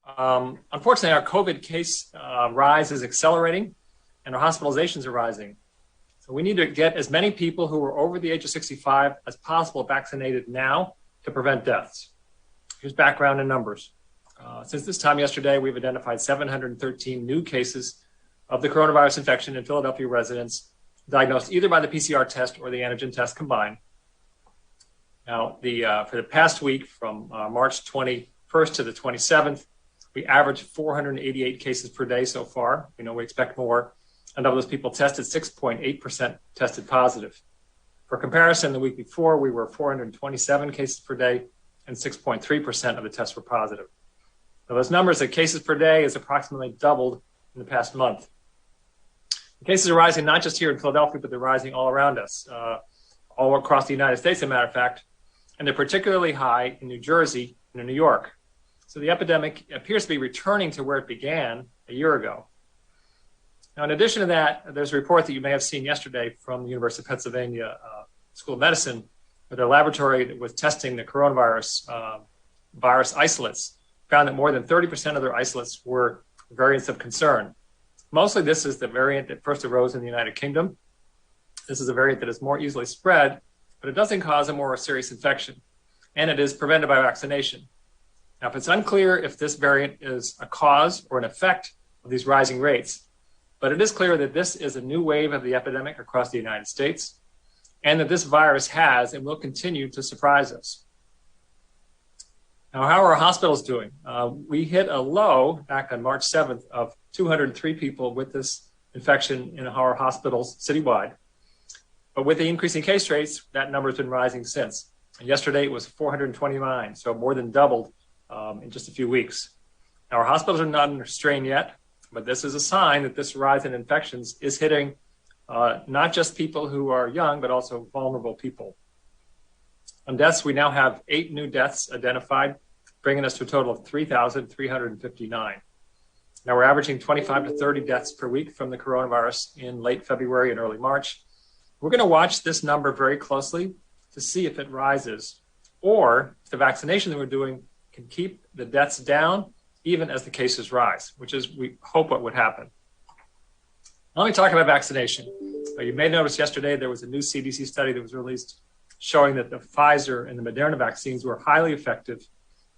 Unfortunately, our COVID case rise is accelerating and our hospitalizations are rising. So we need to get as many people who are over the age of 65 as possible vaccinated now to prevent deaths. Here's background and numbers. Since this time yesterday, we've identified 713 new cases of the coronavirus infection in Philadelphia residents diagnosed either by the PCR test or the antigen test combined. Now, for the past week, from March 21st to the 27th, we averaged 488 cases per day so far. We know we expect more. And of those people tested, 6.8% tested positive. For comparison, the week before, we were 427 cases per day, and 6.3% of the tests were positive. Now, those numbers of cases per day is approximately doubled in the past month. The cases are rising not just here in Philadelphia, but they're rising all around us, all across the United States, as a matter of fact, and they're particularly high in New Jersey and in New York. So the epidemic appears to be returning to where it began a year ago. Now, in addition to that, there's a report that you may have seen yesterday from the University of Pennsylvania School of Medicine, where their laboratory that was testing the coronavirus virus isolates found that more than 30% of their isolates were variants of concern. Mostly this is the variant that first arose in the United Kingdom. This is a variant that is more easily spread, but it doesn't cause a more serious infection, and it is prevented by vaccination. Now, if it's unclear if this variant is a cause or an effect of these rising rates, but it is clear that this is a new wave of the epidemic across the United States, and that this virus has and will continue to surprise us. Now, how are our hospitals doing? We hit a low back on March 7th of 203 people with this infection in our hospitals citywide. But with the increasing case rates, that number has been rising since. And yesterday it was 429, so more than doubled in just a few weeks. Now, our hospitals are not under strain yet, but this is a sign that this rise in infections is hitting not just people who are young, but also vulnerable people. On deaths, we now have 8 new deaths identified, bringing us to a total of 3,359. Now, we're averaging 25 to 30 deaths per week from the coronavirus in late February and early March. We're going to watch this number very closely to see if it rises, or if the vaccination that we're doing can keep the deaths down even as the cases rise, which is, we hope, what would happen. Let me talk about vaccination. You may notice yesterday there was a new CDC study that was released showing that the Pfizer and the Moderna vaccines were highly effective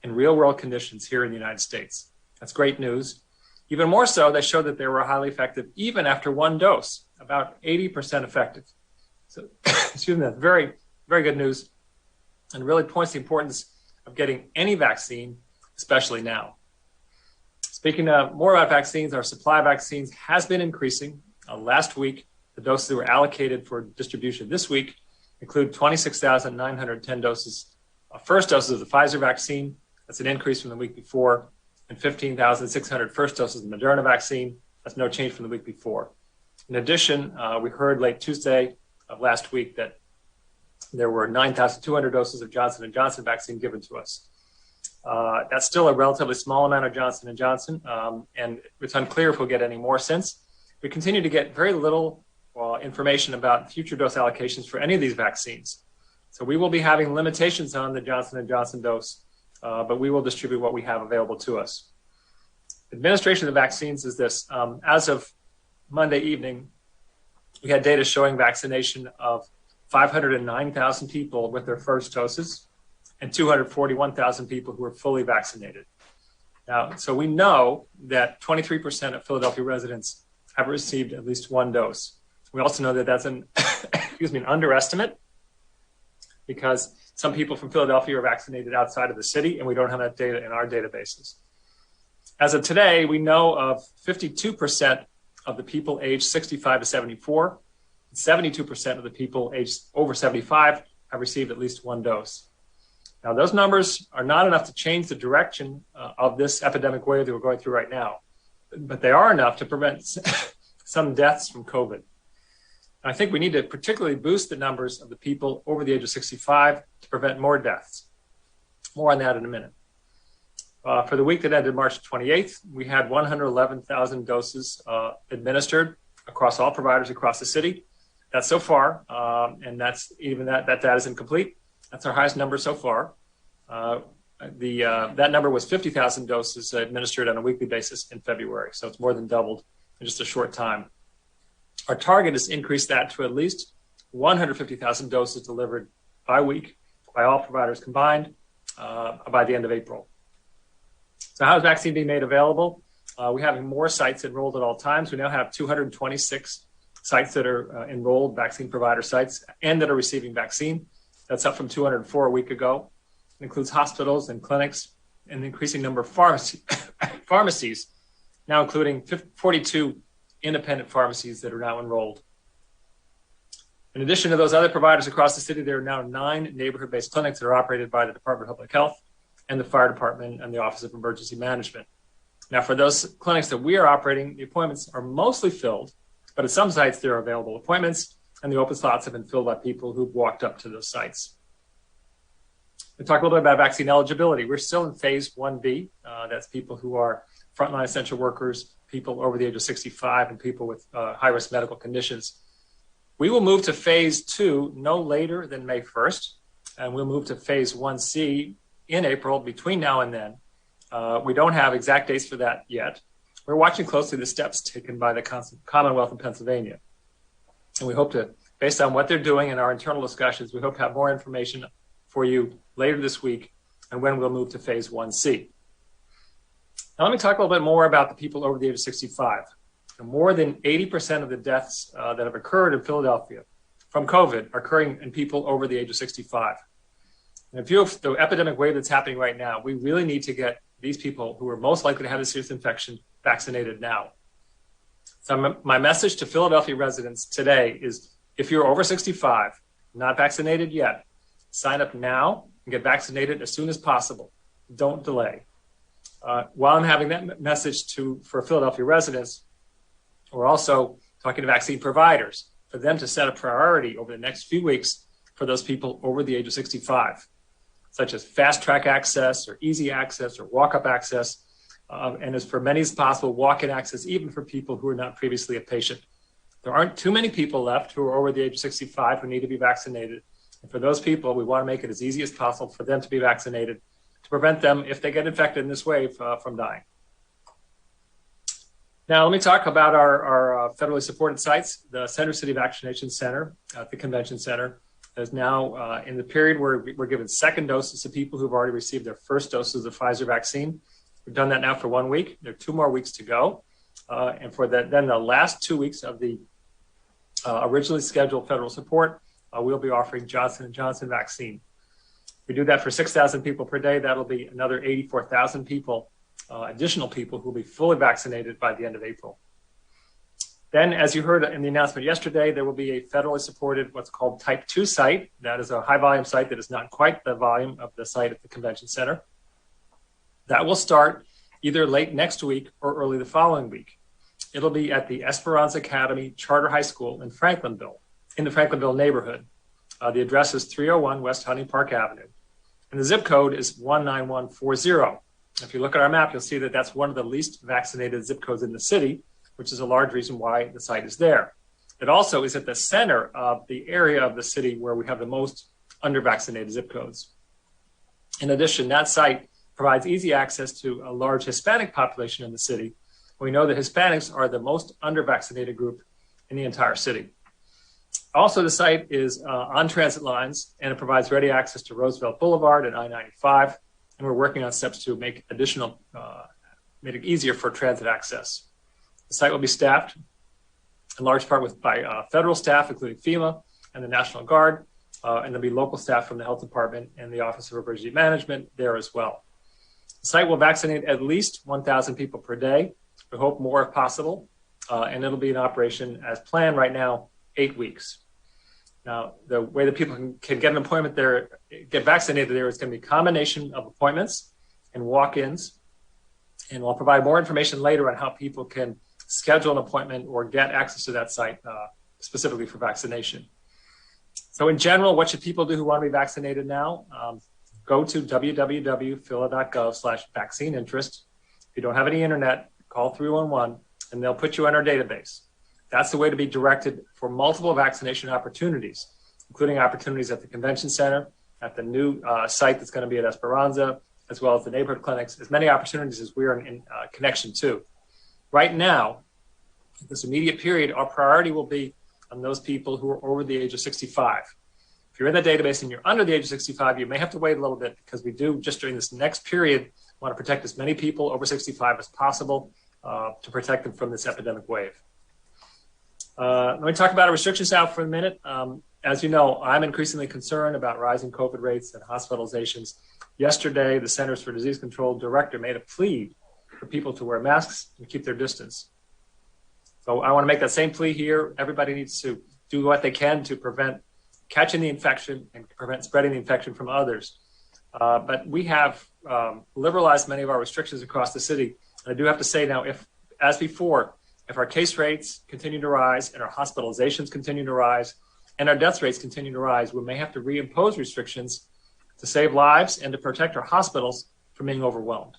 in real-world conditions here in the United States. That's great news. Even more so, they showed that they were highly effective even after one dose, about 80% effective. So, excuse me, that's very, very good news, and really points to the importance of getting any vaccine, especially now. Speaking more about vaccines, our supply of vaccines has been increasing. Last week, the doses that were allocated for distribution this week include 26,910 doses, first doses of the Pfizer vaccine. That's an increase from the week before, and 15,600 first doses of the Moderna vaccine. That's no change from the week before. In addition, we heard late Tuesday of last week that there were 9,200 doses of Johnson & Johnson vaccine given to us. That's still a relatively small amount of Johnson & Johnson, and it's unclear if we'll get any more since we continue to get very little information about future dose allocations for any of these vaccines. So we will be having limitations on the Johnson & Johnson dose, but we will distribute what we have available to us. Administration of the vaccines is this. As of Monday evening, we had data showing vaccination of 509,000 people with their first doses and 241,000 people who are fully vaccinated. Now, so we know that 23% of Philadelphia residents have received at least one dose. We also know that that's an, an underestimate, because some people from Philadelphia are vaccinated outside of the city, and we don't have that data in our databases. As of today, we know of 52% of the people aged 65 to 74, 72% of the people aged over 75 have received at least one dose. Now, those numbers are not enough to change the direction of this epidemic wave that we're going through right now, but they are enough to prevent some deaths from COVID. I think we need to particularly boost the numbers of the people over the age of 65 to prevent more deaths. More on that in a minute. For the week that ended March 28th, we had 111,000 doses administered across all providers across the city. That's so far, and that's even that data is incomplete. That's our highest number so far. That number was 50,000 doses administered on a weekly basis in February. So it's more than doubled in just a short time. Our target is to increase that to at least 150,000 doses delivered by week by all providers combined by the end of April. So how is vaccine being made available? We're having more sites enrolled at all times. We now have 226 sites that are enrolled, vaccine provider sites, and that are receiving vaccine. That's up from 204 a week ago. It includes hospitals and clinics, and an increasing number of pharmacies, now including 42 independent pharmacies that are now enrolled. In addition to those other providers across the city, there are now 9 neighborhood-based clinics that are operated by the Department of Public Health and the Fire Department and the Office of Emergency Management. Now, for those clinics that we are operating, the appointments are mostly filled, but at some sites there are available appointments, and the open slots have been filled by people who've walked up to those sites. We'll talk a little bit about vaccine eligibility. We're still in phase 1B. That's people who are frontline essential workers, people over the age of 65, and people with high-risk medical conditions. We will move to phase 2 no later than May 1st, and we'll move to phase 1C in April between now and then. We don't have exact dates for that yet. We're watching closely the steps taken by the Commonwealth of Pennsylvania. And we hope to, based on what they're doing in our internal discussions, we hope to have more information for you later this week and when we'll move to phase 1C. Now let me talk a little bit more about the people over the age of 65. More than 80% of the deaths that have occurred in Philadelphia from COVID are occurring in people over the age of 65. And in view of the epidemic wave that's happening right now, we really need to get these people who are most likely to have a serious infection vaccinated now. So my message to Philadelphia residents today is if you're over 65, not vaccinated yet, sign up now and get vaccinated as soon as possible. Don't delay. While I'm having that message for Philadelphia residents, we're also talking to vaccine providers for them to set a priority over the next few weeks for those people over the age of 65, such as fast track access or easy access or walk-up access, and as for many as possible, walk-in access, even for people who are not previously a patient. There aren't too many people left who are over the age of 65 who need to be vaccinated. And for those people, we want to make it as easy as possible for them to be vaccinated to prevent them, if they get infected in this wave, from dying. Now, let me talk about our federally supported sites. The Center City Vaccination Center at the Convention Center is now in the period where we're giving second doses to people who've already received their first doses of Pfizer vaccine. We've done that now for 1 week. There are 2 more weeks to go. And for then the last 2 weeks of the originally scheduled federal support, we'll be offering Johnson & Johnson vaccine. We do that for 6,000 people per day. That'll be another 84,000 people, additional people who will be fully vaccinated by the end of April. Then, as you heard in the announcement yesterday, there will be a federally supported what's called Type 2 site. That is a high-volume site that is not quite the volume of the site at the Convention Center. That will start either late next week or early the following week. It'll be at the Esperanza Academy Charter High School in Franklinville, in the Franklinville neighborhood. The address is 301 West Honey Park Avenue. And the zip code is 19140. If you look at our map, you'll see that that's one of the least vaccinated zip codes in the city, which is a large reason why the site is there. It also is at the center of the area of the city where we have the most under-vaccinated zip codes. In addition, that site provides easy access to a large Hispanic population in the city. We know that Hispanics are the most under-vaccinated group in the entire city. Also, the site is on transit lines, and it provides ready access to Roosevelt Boulevard and I-95. And we're working on steps to make make it easier for transit access. The site will be staffed in large part by federal staff, including FEMA and the National Guard, and there'll be local staff from the Health Department and the Office of Emergency Management there as well. The site will vaccinate at least 1,000 people per day. We hope more if possible, and it'll be in operation as planned right now, 8 weeks. Now, the way that people can get an appointment there, get vaccinated there, is going to be a combination of appointments and walk-ins. And we'll provide more information later on how people can schedule an appointment or get access to that site specifically for vaccination. So in general, what should people do who want to be vaccinated now? Go to www.phila.gov/vaccine-interest. If you don't have any internet, call 311 and they'll put you on our database. That's the way to be directed for multiple vaccination opportunities, including opportunities at the Convention Center, at the new site that's going to be at Esperanza, as well as the neighborhood clinics, as many opportunities as we're in connection to. Right now, this immediate period, our priority will be on those people who are over the age of 65. If you're in the database and you're under the age of 65, you may have to wait a little bit because we do, just during this next period, want to protect as many people over 65 as possible to protect them from this epidemic wave. Let me talk about our restrictions now for a minute. As you know, I'm increasingly concerned about rising COVID rates and hospitalizations. Yesterday, the Centers for Disease Control director made a plea for people to wear masks and keep their distance. So I want to make that same plea here. Everybody needs to do what they can to prevent catching the infection and prevent spreading the infection from others. But we have liberalized many of our restrictions across the city. And I do have to say now, if, as before, if our case rates continue to rise and our hospitalizations continue to rise and our death rates continue to rise, we may have to reimpose restrictions to save lives and to protect our hospitals from being overwhelmed.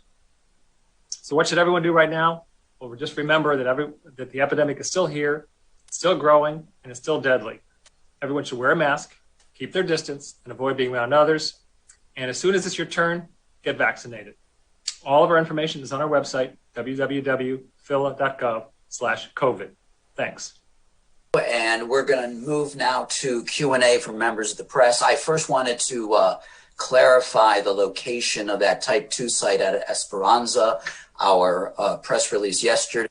So what should everyone do right now? Well, just remember that the epidemic is still here, still growing, and it's still deadly. Everyone should wear a mask, keep their distance, and avoid being around others. And as soon as it's your turn, get vaccinated. All of our information is on our website, www.phila.gov/COVID. Thanks. And we're going to move now to Q&A from members of the press. I first wanted to clarify the location of that type 2 site at Esperanza. Our press release yesterday,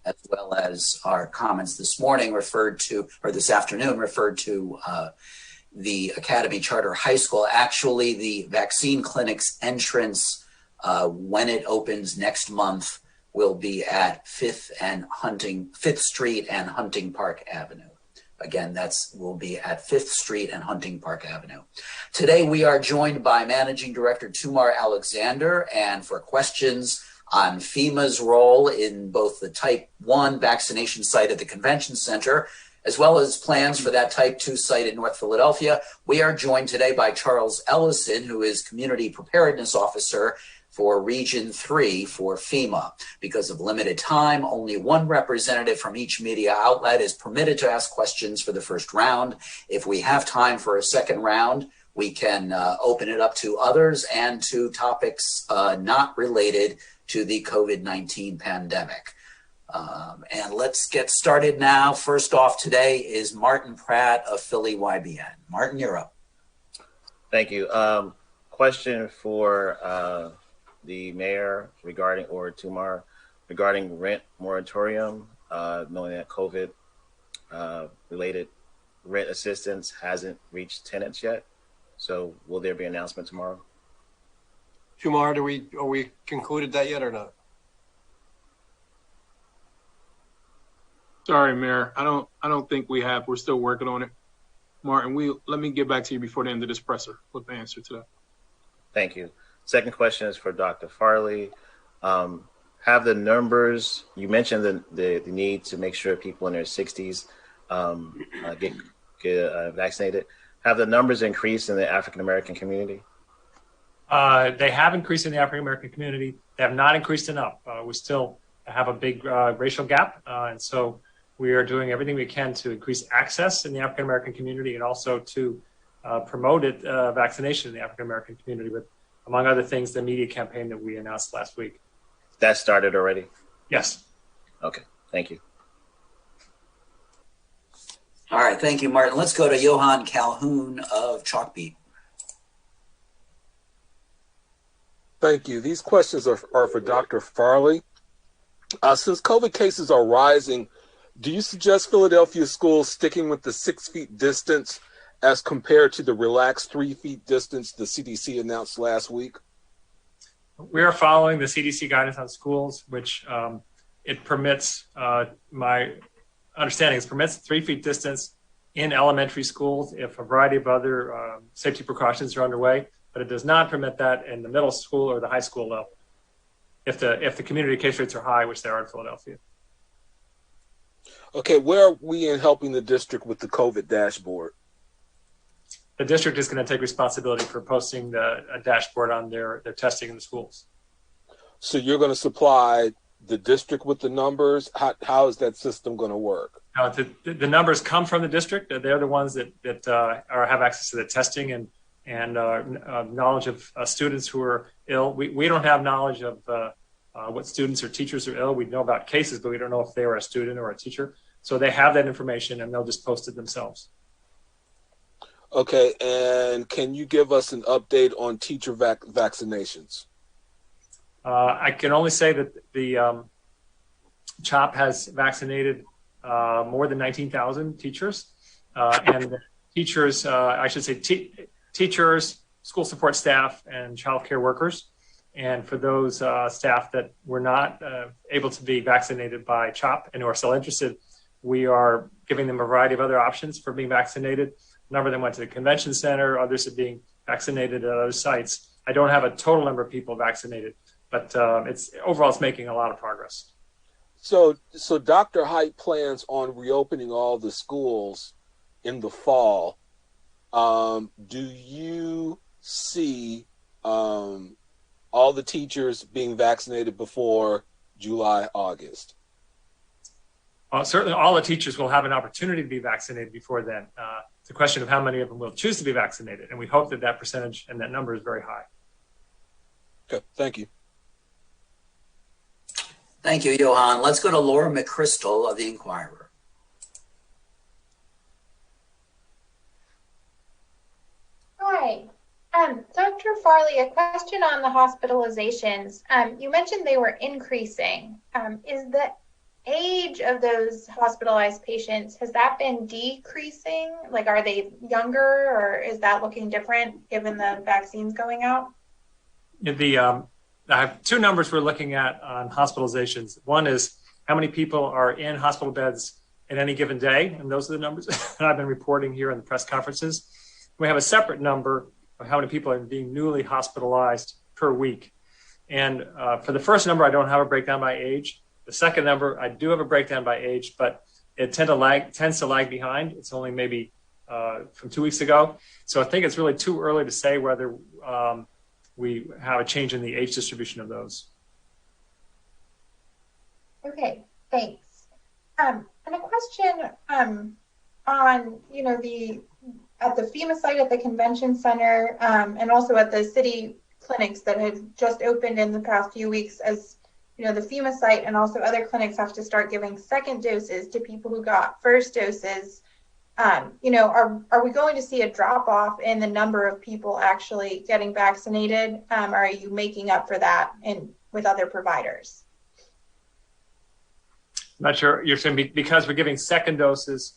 as well as our comments this morning this afternoon referred to the Academy Charter High School. Actually, the vaccine clinic's entrance, when it opens next month, will be at 5th Street and Hunting Park Avenue. Again, will be at 5th Street and Hunting Park Avenue. Today, we are joined by Managing Director Tumar Alexander, and for questions on FEMA's role in both the type 1 vaccination site at the convention center, as well as plans for that type 2 site in North Philadelphia, we are joined today by Charles Ellison, who is Community Preparedness Officer for Region 3 for FEMA. Because of limited time, only one representative from each media outlet is permitted to ask questions for the first round. If we have time for a second round, we can open it up to others and to topics not related to the COVID-19 pandemic. And let's get started now. First off today is Martin Pratt of Philly YBN. Martin, you're up. Thank you. Question for the mayor Tumar regarding rent moratorium, knowing that COVID related rent assistance hasn't reached tenants yet. So will there be an announcement tomorrow? Tumar, are we concluded that yet or not? Sorry, Mayor. I don't think we have. We're still working on it. Martin, let me get back to you before the end of this presser with the answer to that. Thank you. Second question is for Dr. Farley. Have the numbers, you mentioned the need to make sure people in their 60s get vaccinated. Have the numbers increased in the African-American community? They have increased in the African-American community. They have not increased enough. We still have a big racial gap. And so we are doing everything we can to increase access in the African-American community and also to promote vaccination in the African-American community with, among other things, the media campaign that we announced last week. That started already? Yes. Okay, thank you. All right, thank you, Martin. Let's go to Johan Calhoun of Chalkbeat. Thank you. These questions are for Dr. Farley. Since COVID cases are rising, do you suggest Philadelphia schools sticking with the 6 feet distance as compared to the relaxed 3 feet distance the CDC announced last week? We are following the CDC guidance on schools, which it permits, my understanding is permits 3 feet distance in elementary schools if a variety of other safety precautions are underway, but it does not permit that in the middle school or the high school level if the community case rates are high, which they are in Philadelphia. Okay, where are we in helping the district with the COVID dashboard? The district is going to take responsibility for posting a dashboard on their testing in the schools. So you're going to supply the district with the numbers? How is that system going to work? The numbers come from the district. They're the ones that have access to the testing and and knowledge of students who are ill. We don't have knowledge of what students or teachers are ill. We know about cases, but we don't know if they were a student or a teacher. So they have that information, and they'll just post it themselves. Okay, and can you give us an update on teacher vaccinations? I can only say that the CHOP has vaccinated more than 19,000 teachers, and teachers, I should say teachers, school support staff, and child care workers. And for those staff that were not able to be vaccinated by CHOP and who are still interested, we are giving them a variety of other options for being vaccinated. A number of them went to the convention center. Others are being vaccinated at other sites. I don't have a total number of people vaccinated, but it's making a lot of progress. So Dr. Height plans on reopening all the schools in the fall. Do you see all the teachers being vaccinated before July, August? Certainly all the teachers will have an opportunity to be vaccinated before then. It's a question of how many of them will choose to be vaccinated, and we hope that that percentage and that number is very high. Okay, thank you. Thank you, Johan. Let's go to Laura McChrystal of the Inquirer. Hi. Dr. Farley, a question on the hospitalizations. You mentioned they were increasing. Is the age of those hospitalized patients, has that been decreasing? Like, are they younger, or is that looking different given the vaccines going out? I have two numbers we're looking at on hospitalizations. One is how many people are in hospital beds at any given day, and those are the numbers that I've been reporting here in the press conferences. We have a separate number of how many people are being newly hospitalized per week. And for the first number, I don't have a breakdown by age. The second number, I do have a breakdown by age, but it tends to lag behind. It's only maybe from 2 weeks ago. So I think it's really too early to say whether we have a change in the age distribution of those. Okay, thanks. And a question on, at the FEMA site at the convention center, and also at the city clinics that have just opened in the past few weeks, as the FEMA site and also other clinics have to start giving second doses to people who got first doses. Are we going to see a drop off in the number of people actually getting vaccinated? Or are you making up for that with other providers? I'm not sure. You're saying because we're giving second doses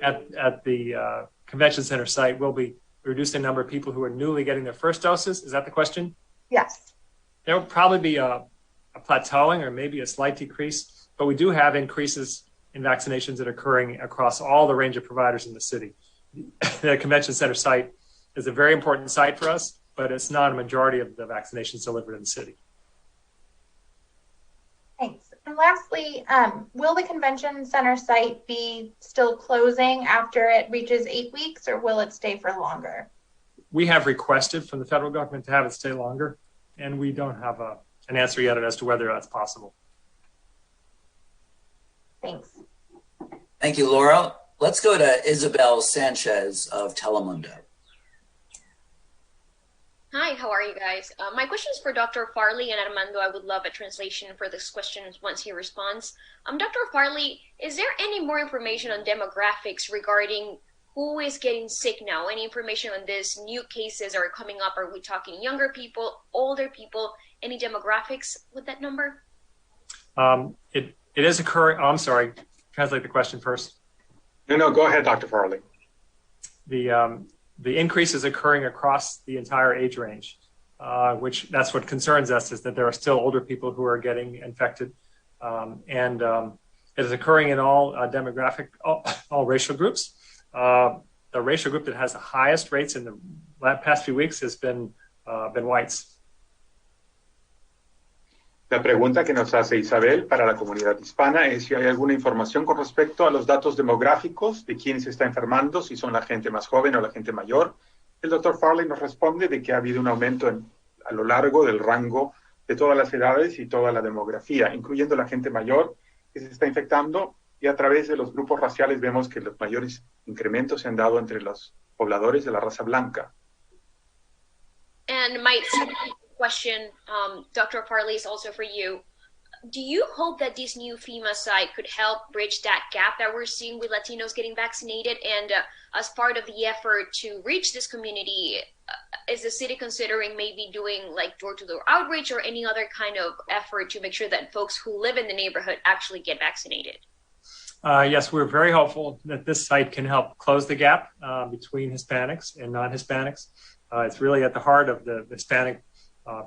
at the convention center site, we'll be reducing the number of people who are newly getting their first doses. Is that the question? Yes. There will probably be a plateauing or maybe a slight decrease, but we do have increases in vaccinations that are occurring across all the range of providers in the city. The convention center site is a very important site for us, but it's not a majority of the vaccinations delivered in the city. Thanks. And lastly, will the convention center site be still closing after it reaches 8 weeks, or will it stay for longer? We have requested from the federal government to have it stay longer, and we don't have an answer yet as to whether that's possible. Thanks. Thank you, Laura. Let's go to Isabel Sanchez of Telemundo. Hi, how are you guys? My question is for Dr. Farley, and Armando, I would love a translation for this question once he responds. Dr. Farley, is there any more information on demographics regarding who is getting sick now? Any information on this? New cases are coming up. Are we talking younger people, older people? Any demographics with that number? It is occurring. Oh, I'm sorry. Translate the question first. No, go ahead, Dr. Farley. The increase is occurring across the entire age range, which that's what concerns us, is that there are still older people who are getting infected. And it is occurring in all demographic, all racial groups. The racial group that has the highest rates in the past few weeks has been whites. La pregunta que nos hace Isabel para la comunidad hispana es si hay alguna información con respecto a los datos demográficos de quién se está enfermando, si son la gente más joven o la gente mayor. El doctor Farley nos responde de que ha habido un aumento a lo largo del rango de todas las edades y toda la demografía, incluyendo la gente mayor que se está infectando, y a través de los grupos raciales vemos que los mayores incrementos se han dado entre los pobladores de la raza blanca. And my second question, Dr. Farley, is also for you. Do you hope that this new FEMA site could help bridge that gap that we're seeing with Latinos getting vaccinated? And as part of the effort to reach this community, is the city considering maybe doing like door-to-door outreach or any other kind of effort to make sure that folks who live in the neighborhood actually get vaccinated? Yes, we're very hopeful that this site can help close the gap between Hispanics and non-Hispanics. It's really at the heart of the Hispanic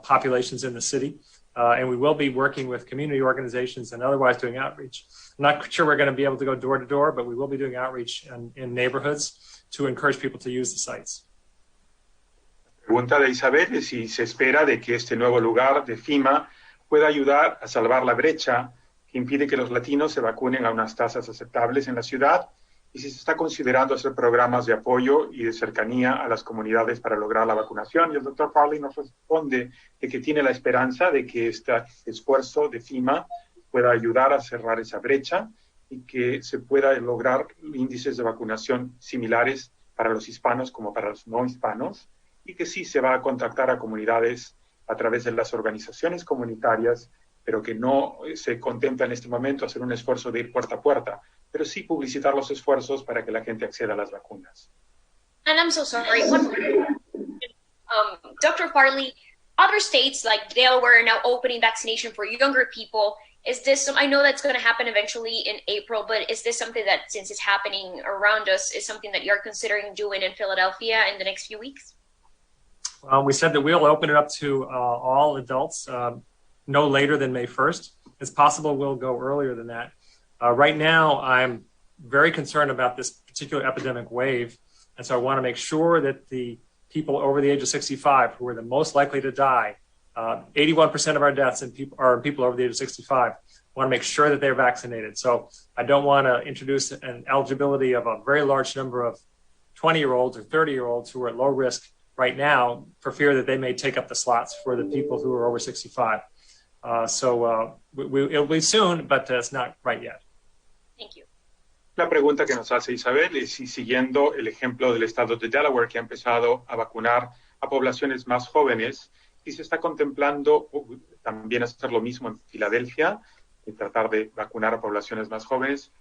populations in the city. And we will be working with community organizations and otherwise doing outreach. I'm not sure we're going to be able to go door to door, but we will be doing outreach in neighborhoods to encourage people to use the sites. La pregunta de Isabel es si se espera de que este nuevo lugar de FEMA pueda ayudar a salvar la brecha que impide que los latinos se vacunen a unas tasas aceptables en la ciudad y si se está considerando hacer programas de apoyo y de cercanía a las comunidades para lograr la vacunación. Y el doctor Farley nos responde de que tiene la esperanza de que este esfuerzo de FEMA pueda ayudar a cerrar esa brecha y que se pueda lograr índices de vacunación similares para los hispanos como para los no hispanos y que sí se va a contactar a comunidades a través de las organizaciones comunitarias, pero que no se contempla en este momento hacer un esfuerzo de ir puerta a puerta, pero sí publicitar los esfuerzos para que la gente acceda a las vacunas. And I'm so sorry. Dr. Farley, other states like Delaware are now opening vaccination for younger people. Is this, I know that's going to happen eventually in April, but is this something that, since it's happening around us, is something that you're considering doing in Philadelphia in the next few weeks? We said that we'll open it up to all adults no later than May 1st. It's possible we'll go earlier than that. Right now, I'm very concerned about this particular epidemic wave. And so I want to make sure that the people over the age of 65 who are the most likely to die, 81% of our deaths are people over the age of 65. I want to make sure that they're vaccinated. So I don't want to introduce an eligibility of a very large number of 20-year-olds or 30-year-olds who are at low risk right now for fear that they may take up the slots for the people who are over 65. It'll be soon, but it's not right yet. Thank you. La pregunta que nos hace Isabel es si, siguiendo el ejemplo del estado de Delaware, que ha empezado a vacunar a poblaciones más jóvenes, si se está contemplando también hacer lo mismo en Filadelfia y tratar de vacunar a poblaciones más jóvenes.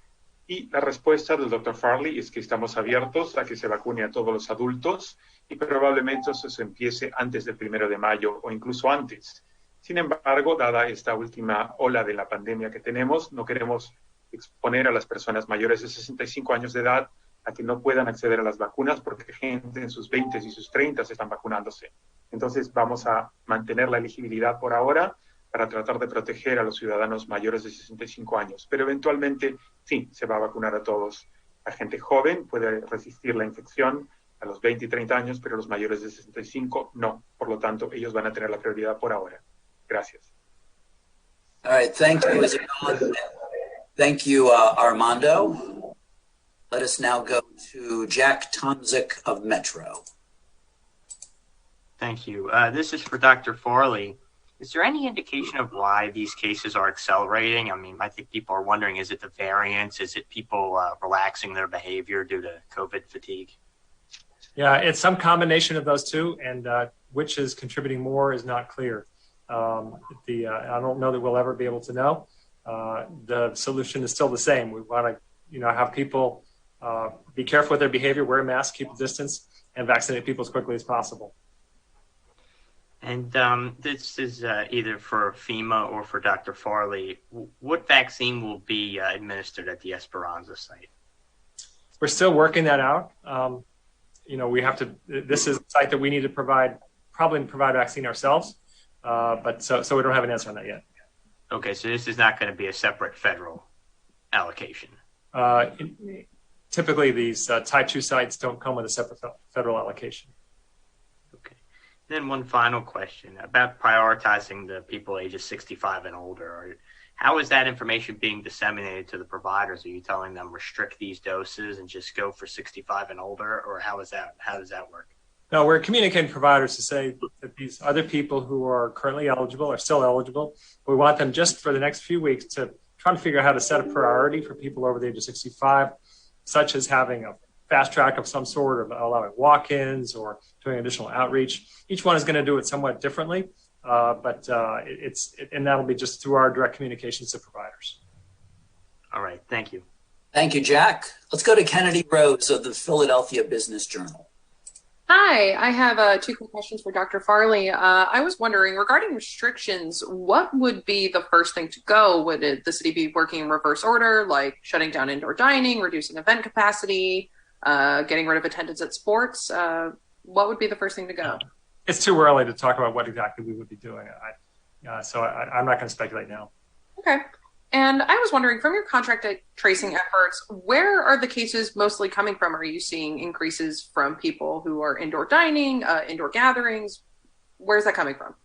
Y la respuesta del Dr. Farley es que estamos abiertos a que se vacune a todos los adultos y probablemente eso se empiece antes del 1 de mayo o incluso antes. Sin embargo, dada esta última ola de la pandemia que tenemos, no queremos exponer a las personas mayores de 65 años de edad a que no puedan acceder a las vacunas porque gente en sus 20s y sus 30s están vacunándose. Entonces vamos a mantener la elegibilidad por ahora para tratar de proteger a los ciudadanos mayores de 65 años. Pero eventualmente sí, se va a vacunar a todos. La gente joven puede resistir la infección a los 20 y 30 años, pero los mayores de 65 no. Por lo tanto, ellos van a tener la prioridad por ahora. Gracias. All right, thank you, Isabel. Thank you, Armando. Let us now go to Jack Tomzik of Metro. Thank you. This is for Dr. Farley. Is there any indication of why these cases are accelerating? I mean, I think people are wondering, is it the variants? Is it people relaxing their behavior due to COVID fatigue? Yeah, it's some combination of those two, and which is contributing more is not clear. I don't know that we'll ever be able to know. The solution is still the same. We want to, have people be careful with their behavior, wear a mask, keep a distance, and vaccinate people as quickly as possible. And this is either for FEMA or for Dr. Farley. What vaccine will be administered at the Esperanza site? We're still working that out. We have to. This is a site that we need to probably provide vaccine ourselves. But so we don't have an answer on that yet. Okay, so this is not going to be a separate federal allocation. Typically, these type 2 sites don't come with a separate federal allocation. Okay. Then one final question about prioritizing the people ages 65 and older. How is that information being disseminated to the providers? Are you telling them restrict these doses and just go for 65 and older, or how does that work? No, we're communicating to providers to say that these other people who are currently eligible are still eligible. We want them just for the next few weeks to try to figure out how to set a priority for people over the age of 65, such as having a fast track of some sort of allowing walk-ins or doing additional outreach. Each one is going to do it somewhat differently, but and that'll be just through our direct communications to providers. All right. Thank you. Thank you, Jack. Let's go to Kennedy Rose of the Philadelphia Business Journal. Hi, I have 2 quick questions for Dr. Farley. I was wondering, regarding restrictions, what would be the first thing to go? Would the city be working in reverse order, like shutting down indoor dining, reducing event capacity, getting rid of attendance at sports? What would be the first thing to go? It's too early to talk about what exactly we would be doing. So I'm not going to speculate now. Okay. And I was wondering, from your contact tracing efforts, where are the cases mostly coming from? Are you seeing increases from people who are indoor dining, indoor gatherings? Where's that coming from?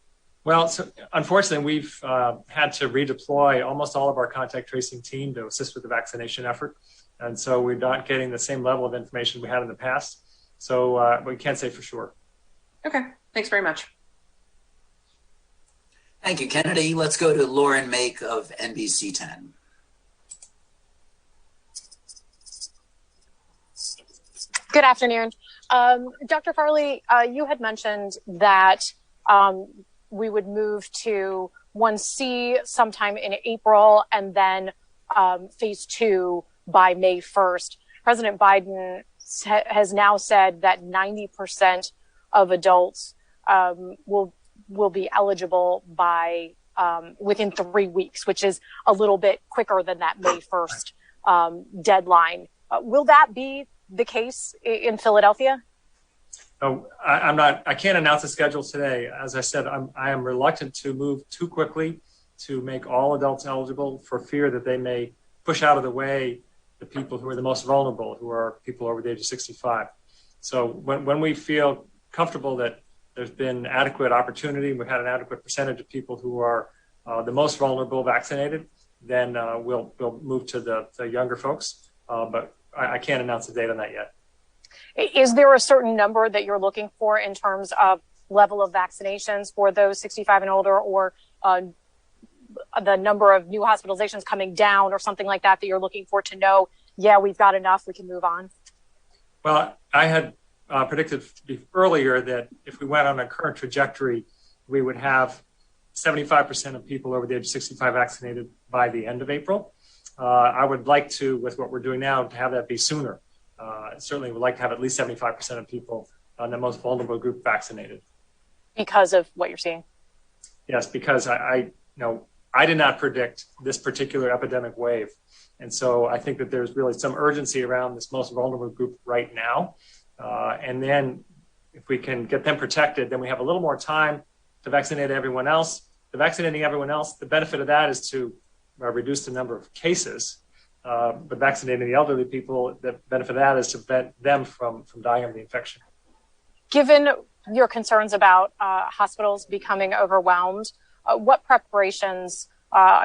Well, so unfortunately, we've had to redeploy almost all of our contact tracing team to assist with the vaccination effort. And so we're not getting the same level of information we had in the past. So we can't say for sure. Okay. Thanks very much. Thank you, Kennedy. Let's go to Lauren Make of NBC 10. Good afternoon. Dr. Farley, you had mentioned that we would move to 1C sometime in April and then phase 2 by May 1st. President Biden has now said that 90% of adults will be eligible by within 3 weeks, which is a little bit quicker than that May 1st deadline. Will that be the case in Philadelphia? Oh, I can't announce a schedule today. As I said, I am reluctant to move too quickly to make all adults eligible for fear that they may push out of the way the people who are the most vulnerable, who are people over the age of 65. So when we feel comfortable that there's been adequate opportunity, we've had an adequate percentage of people who are the most vulnerable vaccinated, then we'll move to the younger folks. But I can't announce a date on that yet. Is there a certain number that you're looking for in terms of level of vaccinations for those 65 and older, or the number of new hospitalizations coming down or something like that you're looking for to know, yeah, we've got enough, we can move on? Well, I had predicted earlier that if we went on a current trajectory, we would have 75% of people over the age of 65 vaccinated by the end of April. I would like to, with what we're doing now, to have that be sooner. Certainly would like to have at least 75% of people on the most vulnerable group vaccinated. Because of what you're seeing? Yes, because I did not predict this particular epidemic wave. And so I think that there's really some urgency around this most vulnerable group right now. And then if we can get them protected, then we have a little more time to vaccinate everyone else. The vaccinating everyone else, the benefit of that is to reduce the number of cases. But vaccinating the elderly people, the benefit of that is to prevent them from dying of the infection. Given your concerns about hospitals becoming overwhelmed, what preparations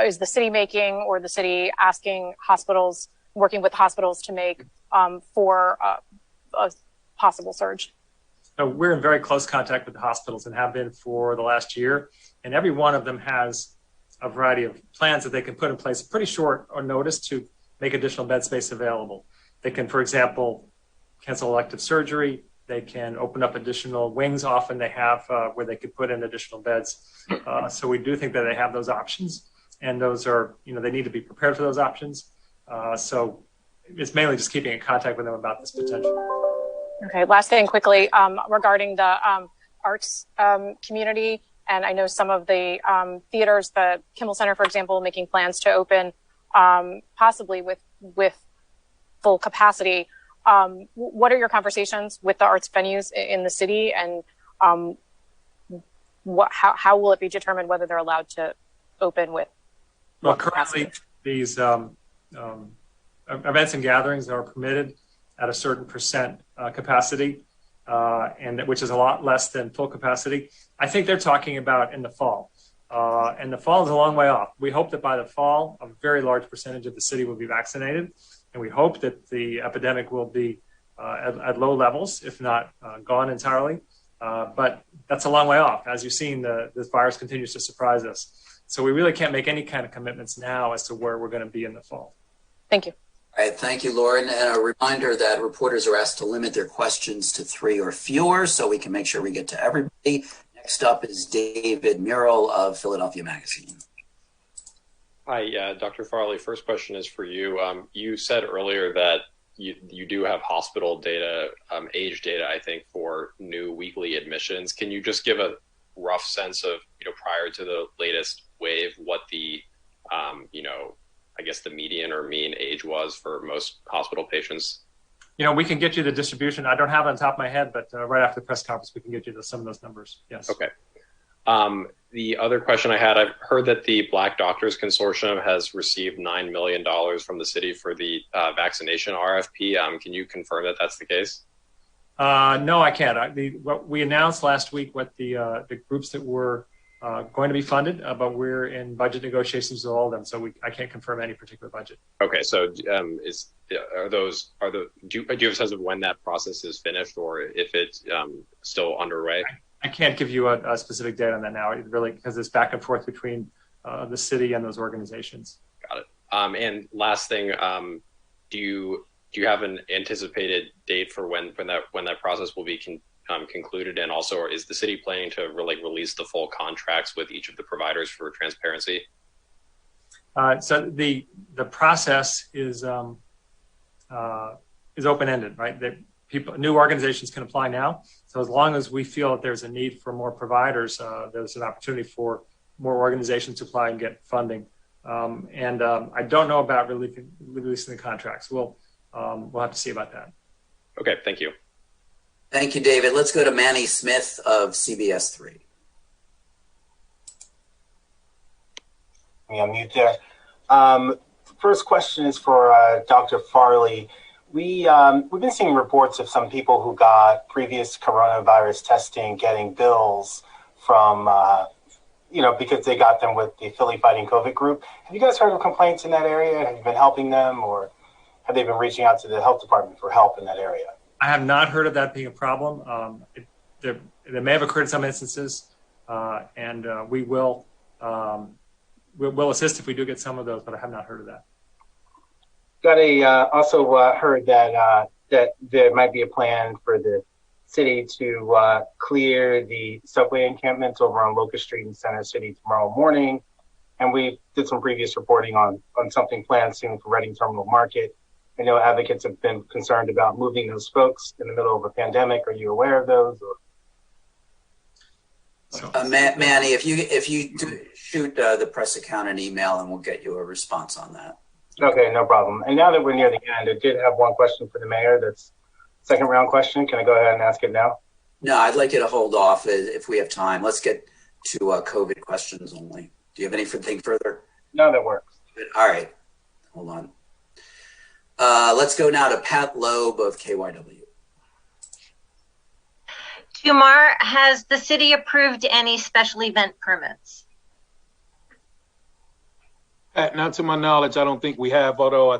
is the city making, or the city asking hospitals, working with hospitals to make for a possible surge? So we're in very close contact with the hospitals and have been for the last year. And every one of them has a variety of plans that they can put in place pretty short notice to make additional bed space available. They can, for example, cancel elective surgery. They can open up additional wings. Often they have where they could put in additional beds. So we do think that they have those options, and those are, they need to be prepared for those options. So it's mainly just keeping in contact with them about this potential. Okay, last thing quickly regarding the arts community. And I know some of the theaters, the Kimmel Center, for example, making plans to open possibly with full capacity. What are your conversations with the arts venues in the city, and how will it be determined whether they're allowed to open with? Well, currently these events and gatherings are permitted at a certain percent capacity, and which is a lot less than full capacity. I think they're talking about in the fall. And the fall is a long way off. We hope that by the fall, a very large percentage of the city will be vaccinated. And we hope that the epidemic will be at low levels, if not gone entirely. But that's a long way off. As you've seen, this virus continues to surprise us. So we really can't make any kind of commitments now as to where we're going to be in the fall. Thank you. All right, thank you, Lauren. And a reminder that reporters are asked to limit their questions to 3 or fewer so we can make sure we get to everybody. Next up is David Murrell of Philadelphia Magazine. Hi, Dr. Farley. First question is for you. You said earlier that you do have hospital data, age data, I think, for new weekly admissions. Can you just give a rough sense of, prior to the latest wave, what the, I guess the median or mean age was for most hospital patients? We can get you the distribution. I don't have it on top of my head, but right after the press conference, we can get you some of those numbers. Yes. Okay. The other question I had, I've heard that the Black Doctors Consortium has received $9 million from the city for the vaccination RFP. Can you confirm that that's the case? No, I can't. What we announced last week, what the groups that were going to be funded, but we're in budget negotiations with all of them, so I can't confirm any particular budget. Okay, so do you have a sense of when that process is finished, or if it's still underway? I can't give you a specific date on that now, really, because it's back and forth between the city and those organizations. Got it. And last thing, do you have an anticipated date for when that process will be concluded? And also, is the city planning to release the full contracts with each of the providers for transparency? So the process is open-ended, right? That new organizations can apply now. So as long as we feel that there's a need for more providers, there's an opportunity for more organizations to apply and get funding. I don't know about releasing the contracts. We'll have to see about that. Okay, thank you. Thank you, David. Let's go to Manny Smith of CBS 3. Me on mute there. First question is for Dr. Farley. We've been seeing reports of some people who got previous coronavirus testing getting bills from, because they got them with the Philly Fighting COVID group. Have you guys heard of complaints in that area? Have you been helping them, or have they been reaching out to the health department for help in that area? I have not heard of that being a problem. There may have occurred in some instances, and we will we'll assist if we do get some of those, but I have not heard of that. Also heard that there might be a plan for the city to clear the subway encampments over on Locust Street in Center City tomorrow morning. And we did some previous reporting on something planned soon for Reading Terminal Market. I know advocates have been concerned about moving those folks in the middle of a pandemic. Are you aware of those? Manny, if you shoot the press account an email, and we'll get you a response on that. Okay, no problem. And now that we're near the end, I did have one question for the mayor. That's second round question. Can I go ahead and ask it now? No, I'd like you to hold off if we have time. Let's get to COVID questions only. Do you have anything further? No, that works. Good. All right. Hold on. Let's go now to Pat Loeb of KYW. Kumar, has the city approved any special event permits? Not to my knowledge, I don't think we have, although I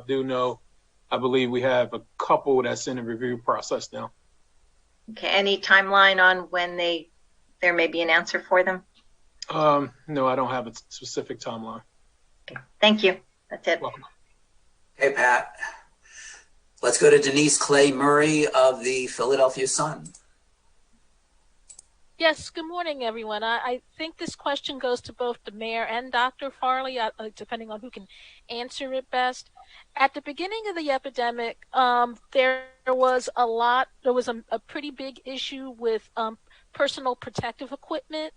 believe we have a couple that's in the review process now. Okay, any timeline on when there may be an answer for them? No, I don't have a specific timeline. Okay, thank you. That's it. Welcome. Hey, Pat. Let's go to Denise Clay Murray of the Philadelphia Sun. Yes, good morning, everyone. I think this question goes to both the mayor and Dr. Farley, depending on who can answer it best. At the beginning of the epidemic, there was a pretty big issue with personal protective equipment.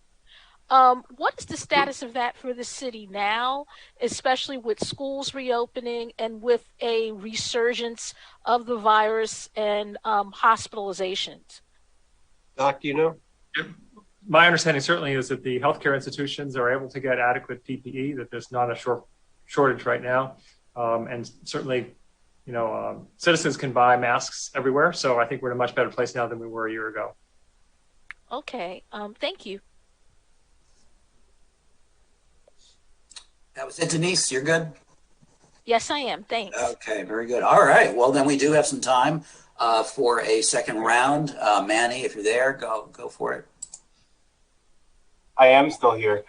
What is the status of that for the city now, especially with schools reopening and with a resurgence of the virus and hospitalizations? Doc, do you know? My understanding certainly is that the healthcare institutions are able to get adequate PPE, that there's not a shortage right now. And certainly, citizens can buy masks everywhere. So I think we're in a much better place now than we were a year ago. Okay. Thank you. That was it, Denise. You're good? Yes, I am. Thanks. Okay, very good. All right. Well, then we do have some time for a second round. Manny, if you're there, go for it. I am still here.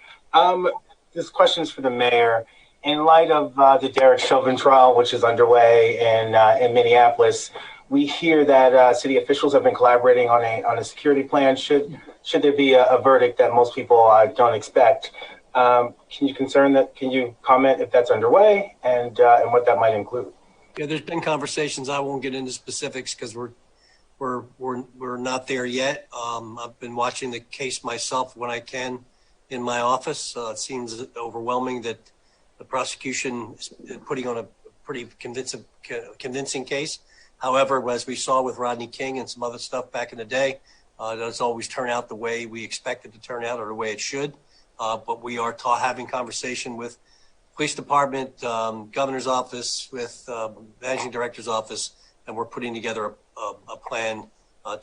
This question is for the mayor. In light of the Derek Chauvin trial, which is underway in Minneapolis, we hear that city officials have been collaborating on a security plan. Should there be a verdict that most people don't expect? Can you comment if that's underway and what that might include? Yeah, there's been conversations. I won't get into specifics because we're not there yet. I've been watching the case myself when I can in my office. It seems overwhelming that the prosecution is putting on a pretty convincing case. However, as we saw with Rodney King and some other stuff back in the day, it doesn't always turn out the way we expect it to turn out or the way it should. But we are having conversation with police department, governor's office, with managing director's office, and we're putting together a plan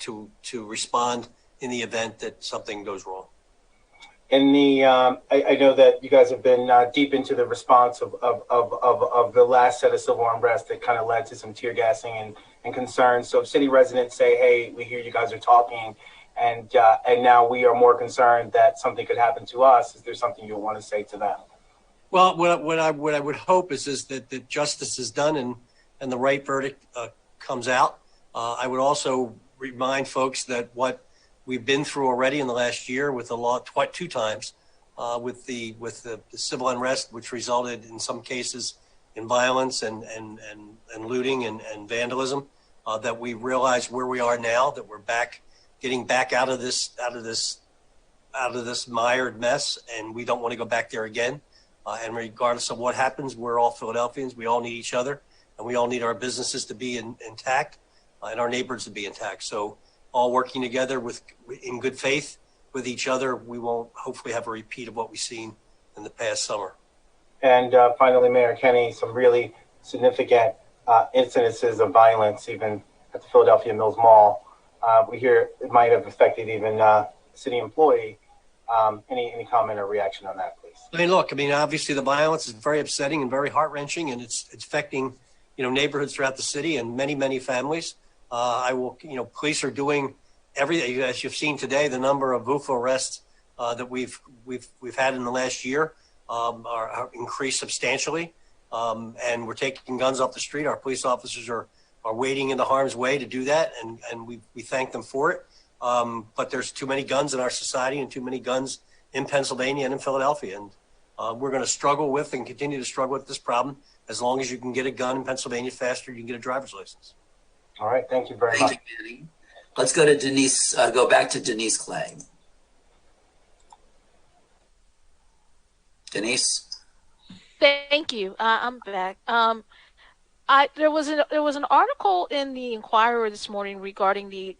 to respond in the event that something goes wrong. In the, I know that you guys have been deep into the response of the last set of civil unrest that kind of led to some tear gassing and concerns. So if city residents say, "Hey, we hear you guys are talking," and now we are more concerned that something could happen to us, is there something you want to say to them? Well, what I would hope is that justice is done and the right verdict comes out. I would also remind folks that what we've been through already in the last year with the law two times, with the civil unrest, which resulted in some cases in violence and looting and vandalism, that we realize where we are now, that we're getting back out of this mired mess, and we don't want to go back there again. And regardless of what happens, we're all Philadelphians. We all need each other, and we all need our businesses to be intact and our neighborhoods to be intact. So all working together in good faith with each other, we won't hopefully have a repeat of what we've seen in the past summer. And finally, Mayor Kenny, some really significant incidences of violence, even at the Philadelphia Mills Mall. We hear it might have affected even a city employee. Any comment or reaction on that, please? I mean, look, obviously the violence is very upsetting and very heart-wrenching, and it's affecting, neighborhoods throughout the city and many, many families. Police are doing everything. As you've seen today, the number of VUFA arrests that we've had in the last year are increased substantially, and we're taking guns off the street. Our police officers are wading into harm's way to do that, and we thank them for it. But there's too many guns in our society and too many guns in Pennsylvania and in Philadelphia. And we're going to struggle with and continue to struggle with this problem. As long as you can get a gun in Pennsylvania faster, you can get a driver's license. All right. Thank you very much. Thank you, Manny. Let's go to Denise, go back to Denise Clay. Denise? Thank you. I'm back. There was an article in the Inquirer this morning regarding the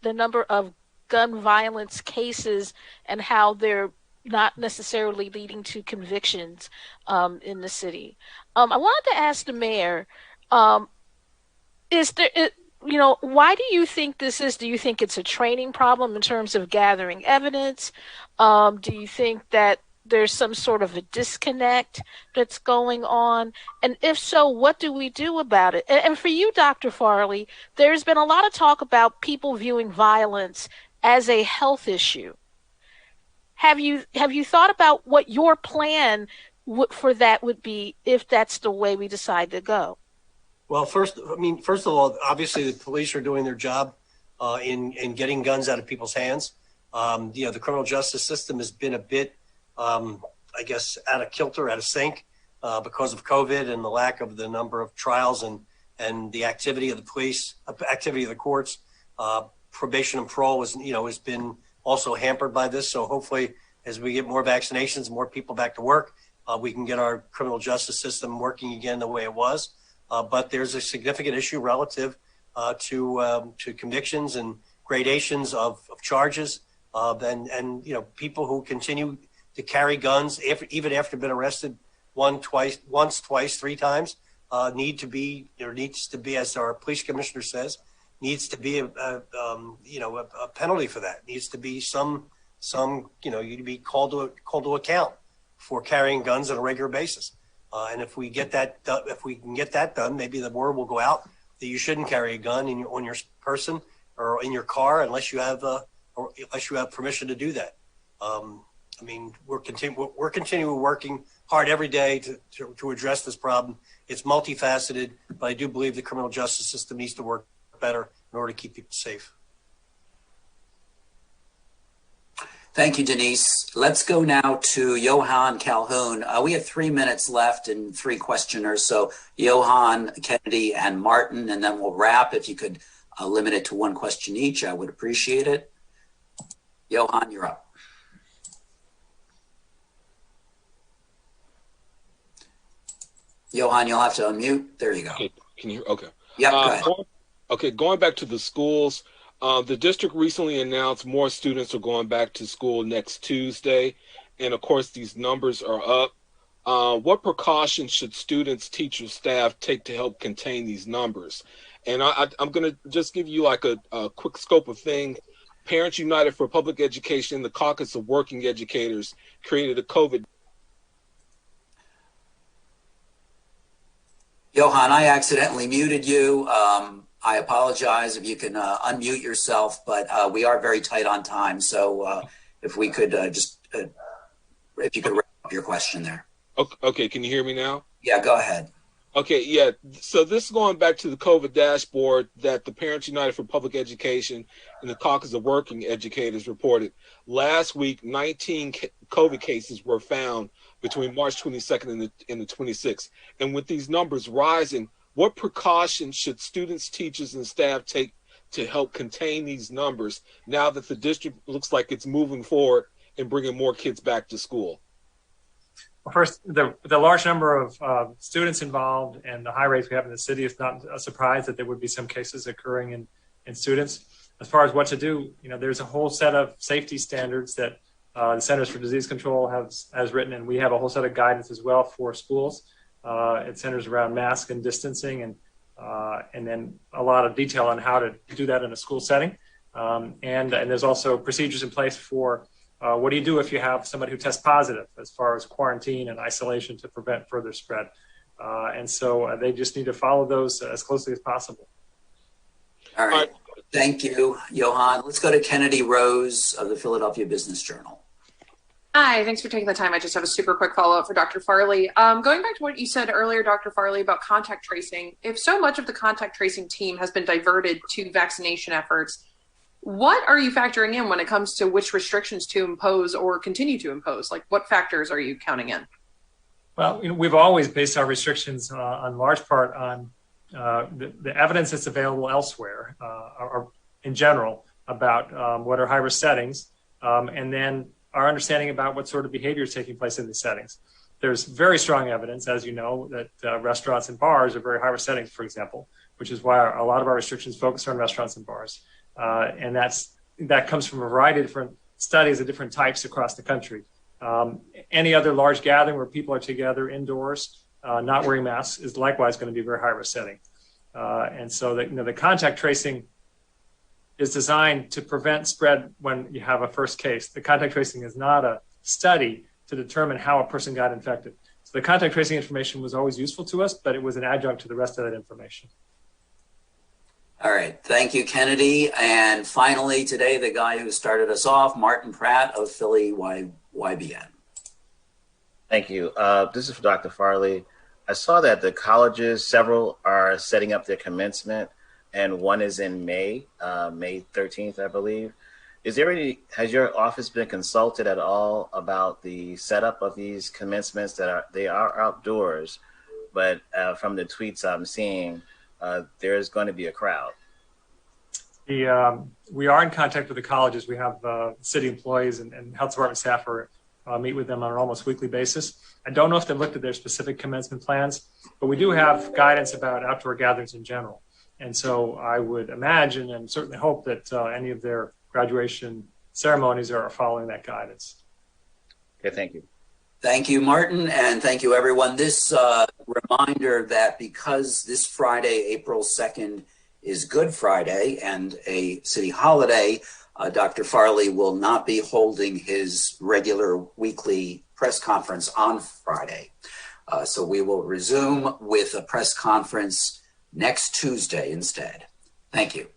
number of gun violence cases and how they're not necessarily leading to convictions in the city. I wanted to ask the mayor, why do you think this is? Do you think it's a training problem in terms of gathering evidence? Do you think that there's some sort of a disconnect that's going on? And if so, what do we do about it? And for you, Dr. Farley, there's been a lot of talk about people viewing violence as a health issue. Have you thought about what your plan for that would be if that's the way we decide to go? Well, first of all, obviously the police are doing their job in getting guns out of people's hands. The criminal justice system has been a bit, out of kilter, out of sync because of COVID and the lack of the number of trials and the activity of the police, activity of the courts. Probation and parole has been also hampered by this. So hopefully, as we get more vaccinations, more people back to work, we can get our criminal justice system working again the way it was. But there's a significant issue relative to convictions and gradations of charges, and people who continue to carry guns even after been arrested once, twice, three times needs to be, as our police commissioner says, needs to be a penalty for that. Needs to be some you be called to account for carrying guns on a regular basis. And if we can get that done, maybe the word will go out that you shouldn't carry a gun on your person or in your car unless you have permission to do that. I mean, we're continuing working hard every day to address this problem. It's multifaceted, but I do believe the criminal justice system needs to work better in order to keep people safe. Thank you, Denise. Let's go now to Johan Calhoun. We have 3 minutes left and 3 questioners. So Johan, Kennedy, and Martin, and then we'll wrap. If you could limit it to 1 question each, I would appreciate it. Johan, you're up. Johan, you'll have to unmute. There you go. Okay. Can you? Okay. Yeah, go ahead. Okay, going back to the schools, the district recently announced more students are going back to school next Tuesday. And of course, these numbers are up. What precautions should students, teachers, staff take to help contain these numbers? And I'm going to just give you like a quick scope of things. Parents United for Public Education, the Caucus of Working Educators, created a COVID. Johan, I accidentally muted you. I apologize if you can unmute yourself, but we are very tight on time. So if we could if you could wrap up your question there. Okay, can you hear me now? Yeah, go ahead. Okay, yeah. So this is going back to the COVID dashboard that the Parents United for Public Education and the Caucus of Working Educators reported. Last week, 19 COVID cases were found between March 22nd and the 26th. And with these numbers rising, what precautions should students, teachers, and staff take to help contain these numbers now that the district looks like it's moving forward and bringing more kids back to school? Well, first, the large number of students involved and the high rates we have in the city, it's not a surprise that there would be some cases occurring in students. As far as what to do, there's a whole set of safety standards that the Centers for Disease Control has written, and we have a whole set of guidance as well for schools. It centers around mask and distancing, and then a lot of detail on how to do that in a school setting. And there's also procedures in place for what do you do if you have somebody who tests positive, as far as quarantine and isolation to prevent further spread. And so they just need to follow those as closely as possible. All right. Thank you, Johan. Let's go to Kennedy Rose of the Philadelphia Business Journal. Hi, thanks for taking the time. I just have a super quick follow-up for Dr. Farley. Going back to what you said earlier, Dr. Farley, about contact tracing, if so much of the contact tracing team has been diverted to vaccination efforts, what are you factoring in when it comes to which restrictions to impose or continue to impose? Like, what factors are you counting in? Well, we've always based our restrictions on large part on the evidence that's available elsewhere, or in general, about what are high-risk settings, and then our understanding about what sort of behavior is taking place in these settings. There's very strong evidence, as you know, that restaurants and bars are very high-risk settings, for example, which is why a lot of our restrictions focus on restaurants and bars. And that comes from a variety of different studies of different types across the country. Any other large gathering where people are together indoors, not wearing masks, is likewise going to be a very high-risk setting. And so the contact tracing is designed to prevent spread when you have a first case. The contact tracing is not a study to determine how a person got infected. So the contact tracing information was always useful to us, but it was an adjunct to the rest of that information. All right. Thank you, Kennedy. And finally, today, the guy who started us off, Martin Pratt of Philly YBN. Thank you. This is for Dr. Farley. I saw that the colleges, several are setting up their commencement, and one is in May 13th, I believe. Has your office been consulted at all about the setup of these commencements they are outdoors, but from the tweets I'm seeing, there's going to be a crowd? We are in contact with the colleges. We have city employees and health department staff meet with them on an almost weekly basis. I don't know if they've looked at their specific commencement plans, but we do have guidance about outdoor gatherings in general. And so I would imagine and certainly hope that any of their graduation ceremonies are following that guidance. Okay, thank you. Thank you, Martin, and thank you, everyone. This reminder that because this Friday, April 2nd, is Good Friday and a city holiday, Dr. Farley will not be holding his regular weekly press conference on Friday. So we will resume with a press conference next Tuesday instead. Thank you.